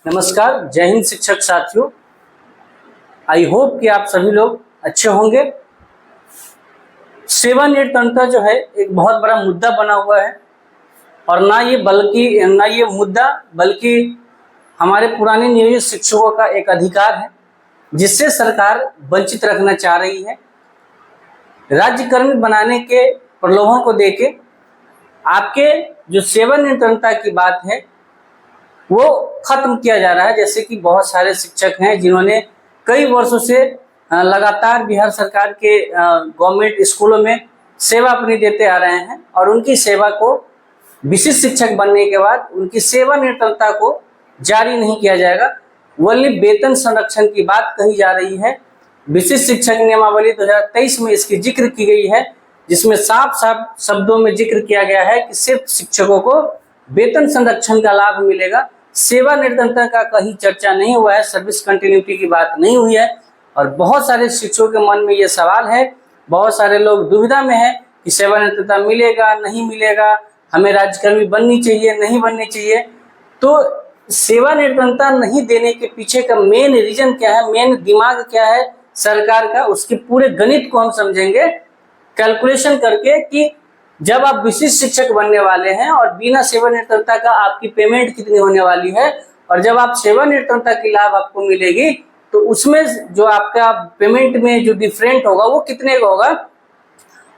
नमस्कार, जय हिंद शिक्षक साथियों। आई होप कि आप सभी लोग अच्छे होंगे। सेवानिवृत्त जो है एक बहुत बड़ा मुद्दा बना हुआ है और ना ये मुद्दा बल्कि हमारे पुराने नियोजित शिक्षकों का एक अधिकार है जिससे सरकार वंचित रखना चाह रही है। राज्यकर्मी बनाने के प्रलोभन को देके आपके जो सेवानिवृत्त की बात है वो खत्म किया जा रहा है। जैसे कि बहुत सारे शिक्षक हैं जिन्होंने कई वर्षों से लगातार बिहार सरकार के गवर्नमेंट स्कूलों में सेवा अपनी देते आ रहे हैं और उनकी सेवा को विशिष्ट शिक्षक बनने के बाद उनकी सेवानिवृत्तता को जारी नहीं किया जाएगा। वल्ली वेतन संरक्षण की बात कही जा रही है। विशिष्ट शिक्षक नियमावली 2023 में इसकी जिक्र की गई है, जिसमें साफ साफ शब्दों में जिक्र किया गया है कि सिर्फ शिक्षकों को वेतन संरक्षण का लाभ मिलेगा। सेवानिवृत्तता का कहीं चर्चा नहीं हुआ है, सर्विस कंटिन्यूटी की बात नहीं हुई है और बहुत सारे शिक्षकों के मन में ये सवाल है। बहुत सारे लोग दुविधा में है कि सेवानिवृत्तता मिलेगा नहीं मिलेगा, हमें राज्यकर्मी बननी चाहिए नहीं बननी चाहिए। तो सेवानिवृत्तता नहीं देने के पीछे का मेन रीजन क्या है, मेन दिमाग क्या है सरकार का, उसके पूरे गणित को हम समझेंगे कैलकुलेशन करके कि जब आप विशिष्ट शिक्षक बनने वाले हैं और बिना सेवानिवृत्तता का आपकी पेमेंट कितनी होने वाली है और जब आप सेवानिवृत्तता की लाभ आपको मिलेगी तो उसमें जो आपका पेमेंट में जो डिफरेंट होगा वो कितने का होगा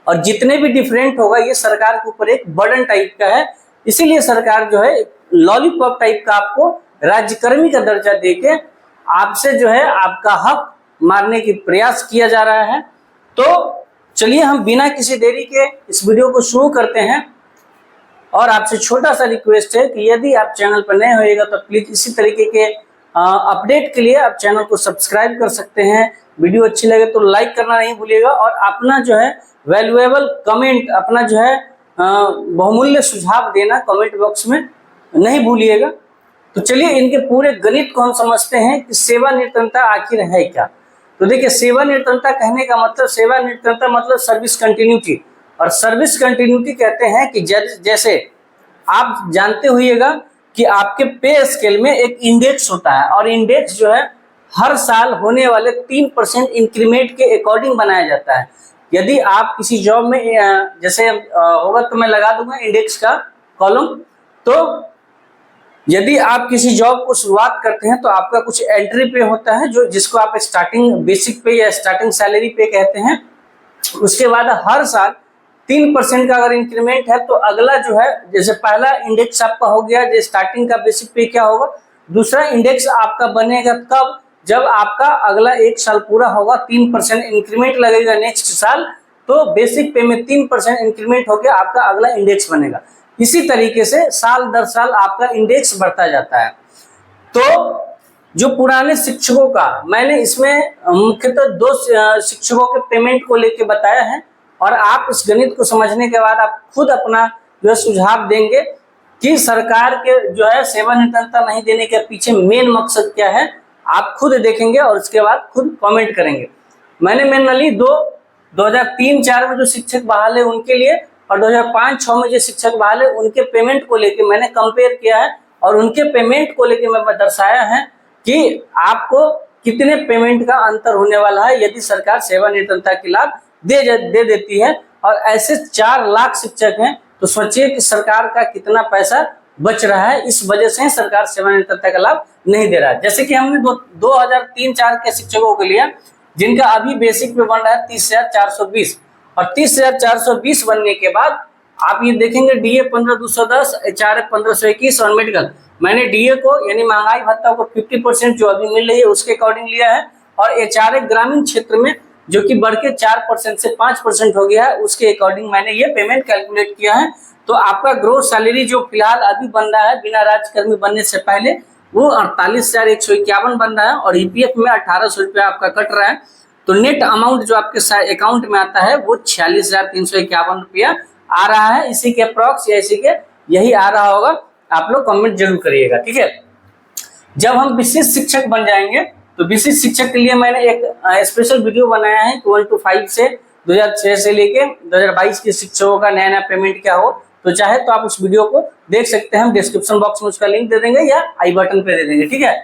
और जितने भी डिफरेंट होगा ये सरकार के ऊपर एक बर्डन टाइप का है। इसीलिए सरकार जो है लॉलीपॉप टाइप का आपको राज्यकर्मी का दर्जा देके आपसे जो है आपका हक मारने की प्रयास किया जा रहा है। तो चलिए हम बिना किसी देरी के इस वीडियो को शुरू करते हैं और आपसे छोटा सा रिक्वेस्ट है कि यदि आप चैनल पर नए होइएगा तो प्लीज इसी तरीके के अपडेट के लिए आप चैनल को सब्सक्राइब कर सकते हैं। वीडियो अच्छी लगे तो लाइक करना नहीं भूलिएगा और अपना जो है वैल्यूएबल कमेंट, अपना जो है बहुमूल्य सुझाव देना कमेंट बॉक्स में नहीं भूलिएगा। तो चलिए इनके पूरे गणित को हम समझते हैं कि सेवानिवृत्तता आखिर है क्या। तो देखिए, सेवानिवृत्तता कहने का मतलब, सेवानिवृत्तता मतलब सर्विस कंटिन्यूटी, और सर्विस कंटिन्यूटी कहते हैं कि जैसे आप जानते होइएगा कि आपके पे स्केल में एक इंडेक्स होता है और इंडेक्स जो है हर साल होने वाले 3% इंक्रीमेंट के अकॉर्डिंग बनाया जाता है। यदि आप किसी जॉब में जैसे होगा तो मैं लगा दूंगा इंडेक्स का कॉलम। तो यदि आप किसी जॉब को शुरुआत करते हैं तो आपका कुछ एंट्री पे होता है जो जिसको आप स्टार्टिंग बेसिक पे या स्टार्टिंग सैलरी पे कहते हैं। उसके बाद हर साल 3% का अगर इंक्रीमेंट है तो अगला जो है, जैसे पहला इंडेक्स आपका हो गया जो स्टार्टिंग का बेसिक पे क्या होगा, दूसरा इंडेक्स आपका बनेगा तब जब आपका अगला एक साल पूरा होगा, 3% इंक्रीमेंट लगेगा नेक्स्ट साल, तो बेसिक पे में 3% इंक्रीमेंट होकर आपका अगला इंडेक्स बनेगा। इसी तरीके से साल दर साल आपका इंडेक्स बढ़ता जाता है। तो जो पुराने शिक्षकों का, मैंने इसमें मुख्यतः 2 शिक्षकों के पेमेंट को लेके बताया है और आप इस गणित को समझने के बाद आप खुद अपना जो है सुझाव देंगे कि सरकार के जो है सेवानिवृत्तता नहीं देने के पीछे मेन मकसद क्या है, आप खुद देखेंगे और उसके बाद खुद कमेंट करेंगे। मैंने मेनली 2003-04 में जो शिक्षक बहाल है उनके लिए और 2005-06 में जो शिक्षक बहाल है उनके पेमेंट को लेके मैंने कंपेयर किया है और उनके पेमेंट को लेके मैं दर्शाया है कि आपको कितने पेमेंट का अंतर होने वाला है यदि सरकार सेवानिवृत्तता की लाभ दे देती है। और ऐसे 4 लाख शिक्षक हैं, तो सोचिए कि सरकार का कितना पैसा बच रहा है। इस वजह से सरकार सेवानिवृत्तता का लाभ नहीं दे रहा है। जैसे कि हमने 2003-04 के शिक्षकों के लिए जिनका अभी बेसिक पे बन रहा है 30,420 और 30,420 बनने के बाद आप ये देखेंगे डीए 15,210, एचआरए 1521 और मेडिकल, मैंने डीए को यानी महंगाई भत्ता को 50% जो अभी मिल रही है उसके अकॉर्डिंग लिया है और एचआरए ग्रामीण क्षेत्र में जो कि बढ़ के 4% से 5% हो गया है उसके अकॉर्डिंग मैंने ये पेमेंट कैलकुलेट किया है। तो आपका ग्रोस सैलरी जो फिलहाल अभी बन रहा है बिना राज्यकर्मी बनने से पहले वो 48,151 बन रहा है और ईपीएफ में 1,800 रुपया आपका कट रहा है। तो नेट अमाउंट जो आपके अकाउंट में आता है वो 46,351 रुपया आ रहा है। इसी के अप्रॉक्स या इसी के यही आ रहा होगा, आप लोग कमेंट जरूर करिएगा, ठीक है। जब हम विशिष्ट शिक्षक बन जाएंगे तो विशिष्ट शिक्षक के लिए मैंने एक स्पेशल वीडियो बनाया है 1 to 5 से 2006 से लेके 2022 के शिक्षकों का नया पेमेंट क्या हो, तो चाहे तो आप उस वीडियो को देख सकते हैं, हम डिस्क्रिप्शन बॉक्स में उसका लिंक दे देंगे या आई बटन पे दे देंगे, ठीक है।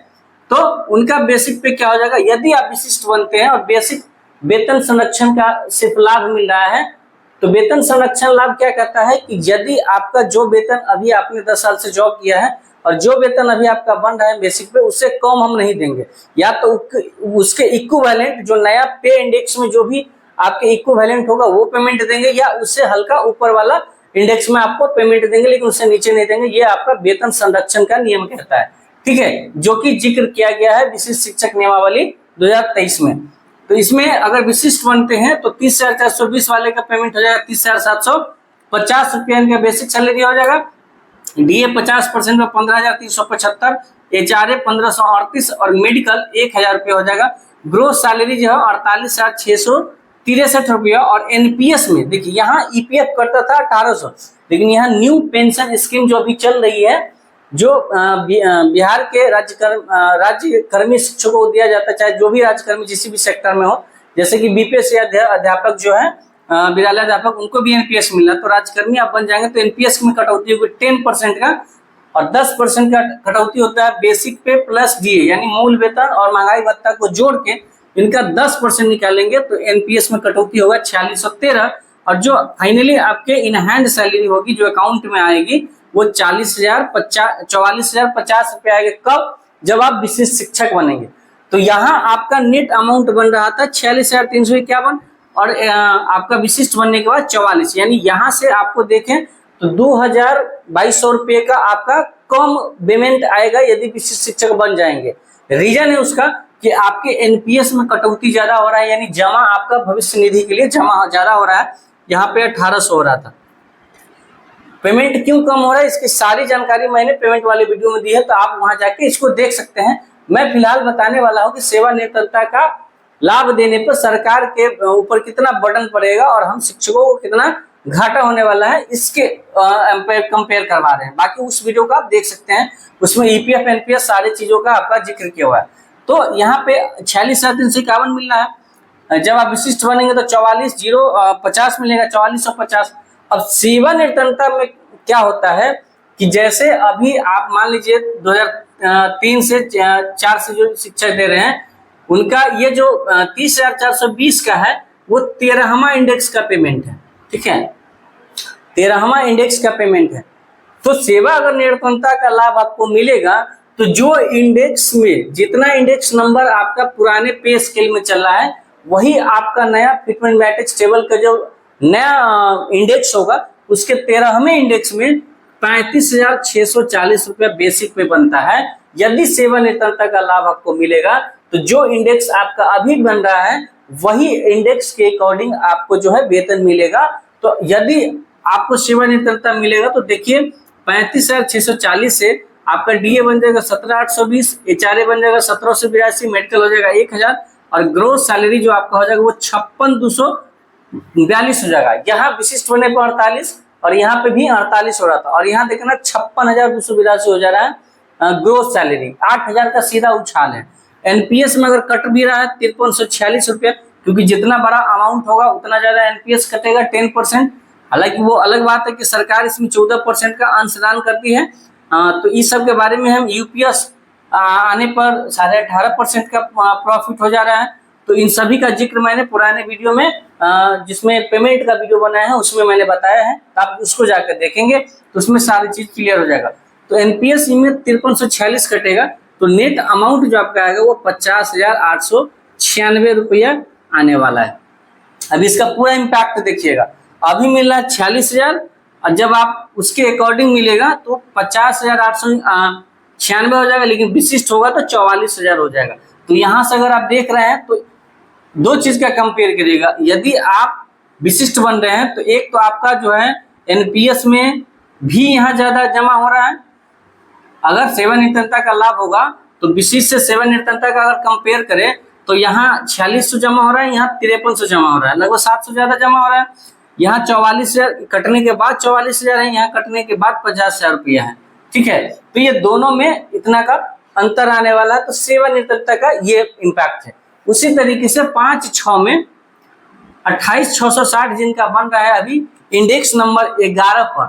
तो उनका बेसिक पे क्या हो जाएगा, यदि आप विशिष्ट बनते हैं और बेसिक वेतन संरक्षण का सिर्फ लाभ मिल रहा है, तो वेतन संरक्षण लाभ क्या कहता है कि यदि आपका जो वेतन अभी आपने 10 साल से जॉब किया है और जो वेतन अभी आपका बन रहा है बेसिक पे, उससे कम हम नहीं देंगे, या तो उसके इक्विवेलेंट जो नया पे इंडेक्स में जो भी आपके इक्विवेलेंट होगा वो पेमेंट देंगे, या उससे हल्का ऊपर वाला इंडेक्स में आपको पेमेंट देंगे, लेकिन उससे नीचे नहीं देंगे। ये आपका वेतन संरक्षण का नियम कहता है, ठीक है, जो कि जिक्र किया गया है विशिष्ट शिक्षक नियमावली 2023 में। तो इसमें अगर विशिष्ट बनते हैं तो 30,420 वाले का पेमेंट हो जाएगा 30,750 रुपया का बेसिक सैलरी हो जाएगा। डीए 50% में 15,375, एचआरए 1,538 और मेडिकल 1,000 रुपया हो जाएगा। ग्रोस सैलरी जो है 48,663 रुपया। और एनपीएस में देखिए, यहाँ ईपीएफ करता था 1800, लेकिन यहाँ न्यू पेंशन स्कीम जो अभी चल रही है, जो बिहार के राज्यकर्मी शिक्षकों को दिया जाता है, चाहे जो भी राज्यकर्मी जिस भी सेक्टर में हो, जैसे कि बीपीएस अध्यापक जो है विद्यालय अध्यापक, उनको भी एनपीएस मिला, तो राज्यकर्मी आप बन जाएंगे तो एनपीएस में कटौती होगी 10% का, और 10% का कटौती होता है बेसिक पे प्लस डीए, यानी मूल वेतन और महंगाई भत्ता को जोड़ के इनका 10% निकालेंगे तो एनपीएस में कटौती होगा 4613। और जो फाइनली आपके इन हैंड सैलरी होगी जो अकाउंट में आएगी वो 44,050 रुपये आएगा। कब? जब आप विशिष्ट शिक्षक बनेंगे। तो यहाँ आपका नेट अमाउंट बन रहा था 46,351 और आपका विशिष्ट बनने के बाद 44, यानी यहाँ से आपको देखें तो 2,200 रुपये का आपका कम पेमेंट आएगा यदि विशिष्ट शिक्षक बन जाएंगे। रीजन है उसका कि आपके एनपीएस में कटौती ज्यादा हो रहा है, यानी जमा आपका भविष्य निधि के लिए जमा ज्यादा हो रहा है। यहाँ पे 1800 हो रहा था। पेमेंट क्यों कम हो रहा है, इसकी सारी जानकारी मैंने पेमेंट वाले वीडियो में दी है, तो आप वहां जाके इसको देख सकते हैं। मैं फिलहाल बताने वाला हूं कि सेवानिवृत्तता का लाभ देने पर सरकार के ऊपर कितना बर्डन पड़ेगा और हम शिक्षकों को कितना घाटा होने वाला है, इसके कंपेयर करवा रहे हैं। बाकी उस वीडियो को आप देख सकते हैं, उसमें ईपीएफ एनपीएस सारी चीजों का आपका जिक्र किया हुआ है। तो यहाँ पे 46,351 मिल रहा है। जब आप विशिष्ट बनेंगे तो 44,050 मिलेगा, 4450। अब सेवानिवृत्तता में क्या होता है कि जैसे अभी आप मान लीजिए 2003 से 4 से जो शिक्षक दे रहे हैं, उनका ये जो 30,420 का है वो 13वां इंडेक्स का पेमेंट है, ठीक है, 13वां इंडेक्स का पेमेंट है। तो सेवा अगर निवृत्तता का लाभ आपको मिलेगा तो जो इंडेक्स में जितना इंडेक्स नंबर आपका पुराने पे स्केल में चल रहा है, वही आपका नया फिटमेंट मैट्रिक्स टेबल का जो नया इंडेक्स होगा उसके 13वें इंडेक्स में 35,640 रुपया बेसिक पे बनता है। यदि सेवानिवृत्तता का लाभ आपको मिलेगा तो जो इंडेक्स आपका अभी बन रहा है वही इंडेक्स के अकॉर्डिंग आपको जो है वेतन मिलेगा। तो यदि आपको सेवानिवृत्तता मिलेगा तो देखिए 35,640 से आपका डीए बन जाएगा 17,820, एचआरए बन जाएगा 1,782, मेडिकल हो जाएगा 1,000 और ग्रोस सैलरी जो आपका हो जाएगा वो 56,242 हो जाएगा। यहाँ विशिष्ट होने पर 48 और यहाँ पे भी 48 हो रहा था, और यहाँ देखना 56,282 हो जा रहा है ग्रोस सैलरी। 8,000 का सीधा उछाल है। एनपीएस में अगर कट भी रहा है 5346 रुपया, क्योंकि जितना बड़ा अमाउंट होगा उतना ज्यादा एनपीएस कटेगा 10%। हालांकि वो अलग बात है कि सरकार इसमें 14% का अंशदान करती है। तो इस सब के बारे में हम यूपीएस आने पर 18.5% का प्रॉफिट हो जा रहा है। तो इन सभी का जिक्र मैंने पुराने वीडियो में जिसमें पेमेंट का वीडियो बनाया है उसमें मैंने बताया है, तो आप उसको जाकर देखेंगे तो उसमें सारी चीज क्लियर हो जाएगा। तो एनपीएस में 5346 कटेगा तो नेट अमाउंट जो आपका आएगा वो 50,896 रुपया आने वाला है। अब इसका पूरा इम्पैक्ट देखिएगा, अभी मिल रहा है 46,000 और जब आप उसके अकॉर्डिंग मिलेगा तो 50,896 हो जाएगा, लेकिन विशिष्ट होगा तो 44,000 हो जाएगा। तो यहाँ से अगर आप देख रहे हैं तो दो चीज का कंपेयर करिएगा। यदि आप विशिष्ट बन रहे हैं तो एक तो आपका जो है एनपीएस में भी यहाँ ज्यादा जमा हो रहा है। अगर सेवानिवृत्तता का लाभ होगा तो विशिष्ट से सेवानिवृत्तता का अगर कंपेयर करें तो यहाँ 4600 जमा हो रहा है, यहाँ 5300 जमा हो रहा है, लगभग 700 ज्यादा जमा हो रहा है। यहाँ 44,000 कटने के बाद 44,000 है, यहाँ कटने के बाद 50,000 रुपया है, ठीक है। तो ये दोनों में इतना का अंतर आने वाला है। तो सेवानिवृत्तता का ये इम्पैक्ट है। उसी तरीके से 5/6 में 28,660 जिनका बन रहा है अभी इंडेक्स नंबर 11 पर,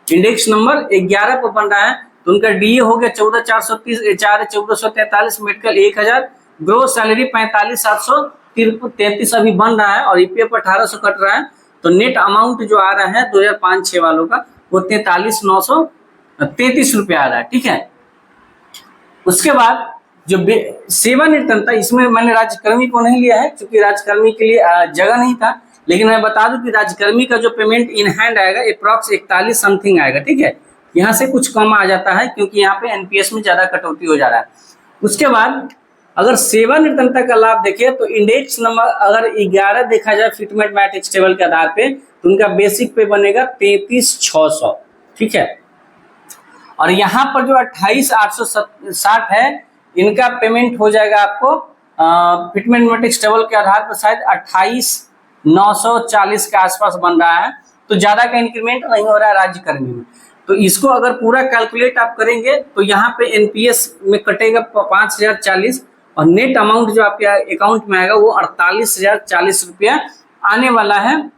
इंडेक्स नंबर 11 पर बन रहा है, तो उनका डीए हो गया 14,430, एचआर 1443, मेडिकल 1000, ग्रोस सैलरी 45,733 अभी बन रहा है और ईपीएफ 1800 कट रहा है। तो नेट अमाउंट जो आ रहा है 2005-06 वालों का वो 43,933 रुपया आ रहा है, ठीक है। उसके बाद जो सेवानिवृत्तता, इसमें मैंने राज्यकर्मी को नहीं लिया है क्योंकि राज्यकर्मी के लिए जगह नहीं था, लेकिन मैं बता दूं कि राज्यकर्मी का जो पेमेंट इन हैंड आएगा अप्रॉक्स 41 समथिंग आएगा, ठीक है। यहाँ से कुछ कम आ जाता है क्योंकि यहाँ पे एनपीएस में ज्यादा कटौती हो जा रहा है। उसके बाद अगर सेवानिवृत्तता का लाभ देखें तो इंडेक्स नंबर अगर 11 देखा जाए फिटमेट मैट्रिक्स टेबल के आधार पे, तो उनका बेसिक पे बनेगा 33,600, ठीक है। और यहाँ पर जो 28,860 है, इनका पेमेंट हो जाएगा आपको फिटमेट मैट्रिक्स टेबल के आधार पर शायद 28,940 के आसपास बन रहा है। तो ज्यादा का इंक्रीमेंट नहीं हो रहा है राज्यकर्मी में। तो इसको अगर पूरा कैलकुलेट आप करेंगे तो यहाँ पे एनपीएस में कटेगा 5,040 और नेट अमाउंट जो आपके अकाउंट में आएगा वो 48,040 रुपया आने वाला है।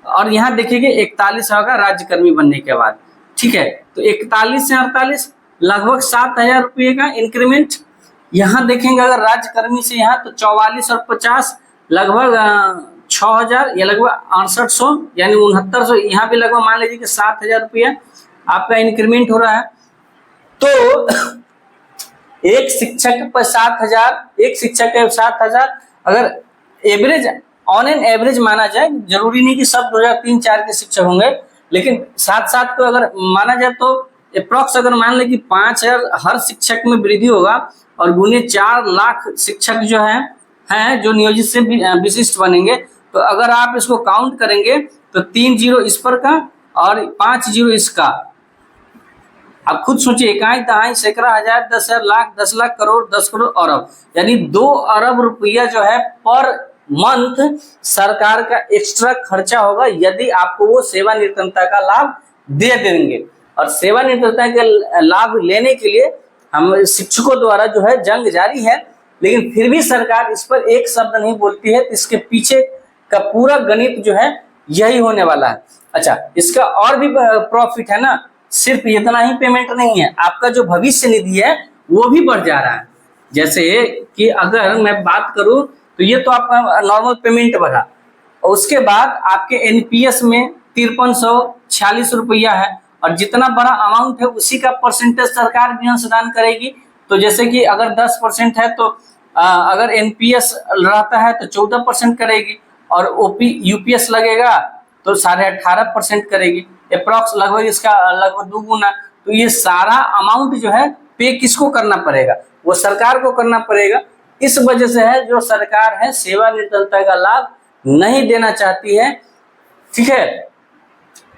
और यहाँ देखिएगा 41 होगा राज्यकर्मी बनने के बाद, ठीक है। तो 41 से 48 लगभग 7,000 रुपये का इंक्रीमेंट। यहाँ देखेंगे अगर राज्यकर्मी से यहाँ तो 44 और 50 लगभग 6,000 या लगभग 6800 यानी 6900, यहाँ भी लगभग मान लीजिए कि 7,000 रुपया आपका इंक्रीमेंट हो रहा है। तो एक शिक्षक पर 7,000, एक शिक्षक के 7,000 अगर एवरेज ऑन एन एवरेज माना जाए, जरूरी नहीं कि सब 2003-04 के शिक्षक होंगे, लेकिन 7-7 को अगर माना जाए तो अप्रॉक्स अगर मान ले कि 5,000 हर शिक्षक में वृद्धि होगा और गुने 4 लाख शिक्षक जो हैं जो नियोजित से विशिष्ट बनेंगे। तो अगर आप इसको काउंट करेंगे तो 3 जीरो इस पर का और 5 जीरो इसका, आप खुद सोचिए, इकाई दहाई सैकड़ा हजार 10,000 लाख 10 लाख करोड़ 10 करोड़ अरब, यानी 2 अरब रुपया जो है पर मंथ सरकार का एक्स्ट्रा खर्चा होगा यदि आपको वो सेवानिवृत्तता का लाभ दे देंगे। और सेवानिवृत्तता के लाभ लेने के लिए हम शिक्षकों द्वारा जो है जंग जारी है, लेकिन फिर भी सरकार इस पर एक शब्द नहीं बोलती है। तो इसके पीछे का पूरा गणित जो है यही होने वाला है। अच्छा, इसका और भी प्रॉफिट है ना, सिर्फ इतना ही पेमेंट नहीं है, आपका जो भविष्य निधि है वो भी बढ़ जा रहा है। जैसे कि अगर मैं बात करूं तो ये तो आपका नॉर्मल पेमेंट बढ़ा, और उसके बाद आपके एनपीएस में 5346 रुपया है, और जितना बड़ा अमाउंट है उसी का परसेंटेज सरकार भी अंशदान करेगी। तो जैसे कि अगर 10% है तो अगर एनपीएस रहता है तो 14% करेगी, और ओपी यूपीएस लगेगा तो 18.5% करेगी, अप्रॉक्स लगभग इसका लगभग 2 गुना। तो ये सारा अमाउंट जो है पे किसको करना पड़ेगा, वो सरकार को करना पड़ेगा। इस वजह से है जो सरकार है सेवानिवृत्तता का लाभ नहीं देना चाहती है, ठीक है।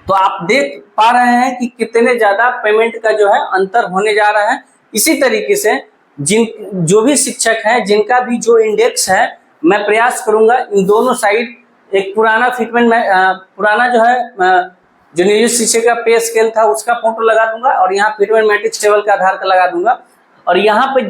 तो आप देख पा रहे हैं कि कितने ज्यादा पेमेंट का जो है अंतर होने जा रहा है। इसी तरीके से जो भी शिक्षक हैं जिनका भी जो इंडेक्स है, मैं प्रयास करूंगा इन दोनों साइड एक पुराना फिटमेंट में पुराना जो है जो नियोजित शिक्षक का पे स्केल था उसका फोटो लगा दूंगा, और यहाँ फिटमेंट मैट्रिक्स टेबल का आधार का लगा दूंगा। और यहाँ पे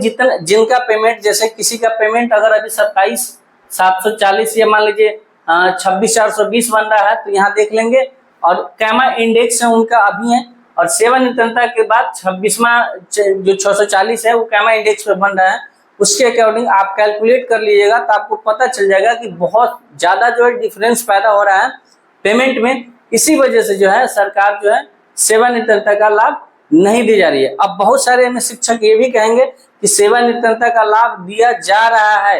जिनका पेमेंट, जैसे किसी का पेमेंट अगर अभी 27,740 या मान लीजिए 26,420 बन रहा है तो यहाँ देख लेंगे, और कैमा इंडेक्स है उनका अभी है, और सेवानिवृत्तता के बाद 26वां जो 640 है वो कैमा इंडेक्स पे बन रहा है। उसके अकॉर्डिंग आप कैलकुलेट कर लीजिएगा तो आपको पता चल जाएगा कि बहुत ज्यादा जो है डिफरेंस पैदा हो रहा है पेमेंट में। इसी वजह से जो है सरकार जो है सेवानिवृत्तता का लाभ नहीं दी जा रही है। अब बहुत सारे हमें शिक्षक ये भी कहेंगे कि सेवानिवृत्तता का लाभ दिया जा रहा है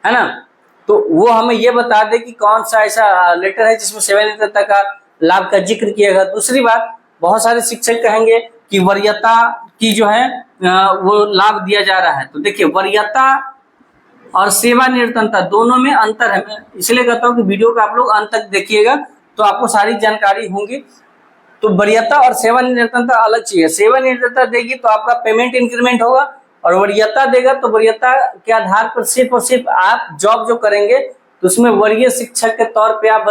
ना, तो वो हमें ये बता दे कि कौन सा ऐसा लेटर है जिसमें सेवानिवृत्तता का लाभ का जिक्र किया गया। दूसरी बात, बहुत सारे शिक्षक कहेंगे कि वरीयता की जो है वो लाभ दिया जा रहा है। तो देखिए, वरीयता और सेवानिवृत्तता दोनों में अंतर है। मैं इसलिए कहता हूँ कि वीडियो को आप लोग अंत तक देखिएगा तो आपको सारी जानकारी होंगी। तो वरीयता और सेवानिवृत्तता अलग चीज है। सेवानिवृत्तता देगी तो आपका पेमेंट इंक्रीमेंट होगा, और वरीयता देगा तो वरीयता के आधार पर सिर्फ और सिर्फ आप जॉब जो करेंगे तो उसमें वरीय शिक्षक के तौर पे आप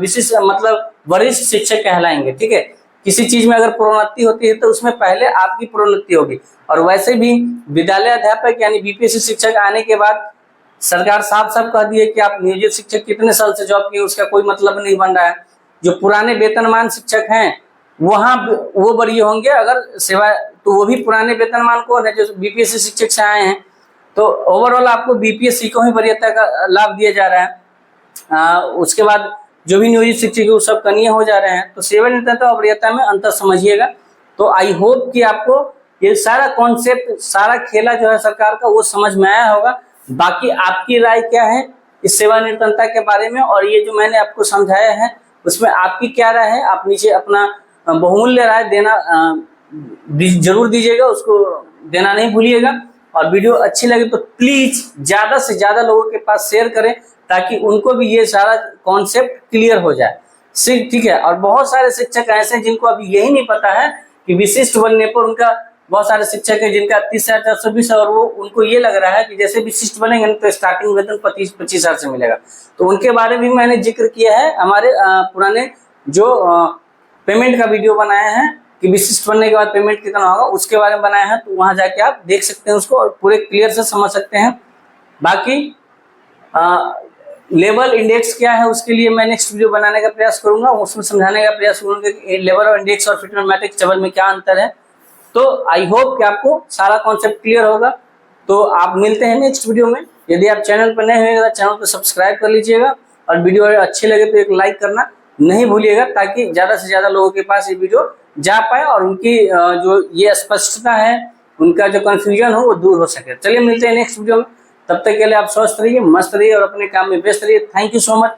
विशिष्ट मतलब वरिष्ठ शिक्षक कहलाएंगे, ठीक है। किसी चीज में अगर प्रोन्नति होती है तो उसमें पहले आपकी प्रोन्नति होगी। और वैसे भी विद्यालय अध्यापक यानी बीपीएससी शिक्षक आने के बाद सरकार साफ साफ कह दी है कि आप नियोजित शिक्षक कितने साल से जॉब किए उसका कोई मतलब नहीं बन रहा है। जो पुराने वेतनमान शिक्षक हैं वहाँ वो बरी होंगे अगर सेवा, तो वो भी पुराने वेतनमान को न, जो बीपीएससी शिक्षक से आए हैं, तो ओवरऑल आपको बीपीएससी को ही वरीयता का लाभ दिया जा रहा है। उसके बाद जो भी नियोजित शिक्षक है वो सब कनीय हो जा रहे हैं। तो सेवानिवृत्ता और वरीयता में अंतर समझिएगा। तो आई होप कि आपको ये सारा कॉन्सेप्ट, सारा खेला जो है सरकार का, वो समझ में आया होगा। बाकी आपकी राय क्या है इस सेवानिवृत्ता के बारे में, और ये जो मैंने आपको समझाया है उसमें आपकी क्या राय है, आप नीचे अपना बहुमूल्य राय देना जरूर दीजिएगा, उसको देना नहीं भूलिएगा। और वीडियो अच्छी लगे तो प्लीज ज्यादा से ज्यादा लोगों के पास शेयर करें, ताकि उनको भी ये सारा कॉन्सेप्ट क्लियर हो जाए। ठीक है। और बहुत सारे शिक्षक ऐसे हैं जिनको अभी यही नहीं पता है कि विशिष्ट बनने पर उनका, बहुत सारे शिक्षक हैं जिनका 30,420 है, और वो उनको ये लग रहा है कि जैसे विशिष्ट बनेंगे तो स्टार्टिंग वेतन 25,000 से मिलेगा। तो उनके बारे में मैंने जिक्र किया है हमारे पुराने जो पेमेंट का वीडियो बनाया है कि विशिष्ट बनने के बाद पेमेंट कितना होगा, उसके बारे में बनाया है। तो वहां जाके आप देख सकते हैं उसको, और पूरे क्लियर से समझ सकते हैं। बाकी लेवल इंडेक्स क्या है उसके लिए मैं नेक्स्ट वीडियो बनाने का प्रयास करूंगा, उसमें समझाने का प्रयास करूंगा कि लेवल और इंडेक्स और फिट मैट्रिक्स टेबल में क्या अंतर है। तो आई होप कि आपको सारा कॉन्सेप्ट क्लियर होगा। तो आप मिलते हैं नेक्स्ट वीडियो में। यदि आप चैनल पर नए हुए तो चैनल को सब्सक्राइब कर लीजिएगा, और वीडियो अच्छी लगे तो एक लाइक करना नहीं भूलिएगा, ताकि ज्यादा से ज्यादा लोगों के पास ये वीडियो जा पाए और उनकी जो ये स्पष्टता है, उनका जो कंफ्यूजन हो वो दूर हो सके। चलिए मिलते हैं नेक्स्ट वीडियो में। तब तक के लिए आप स्वस्थ रहिए, मस्त रहिए और अपने काम में व्यस्त रहिए। Thank you so much.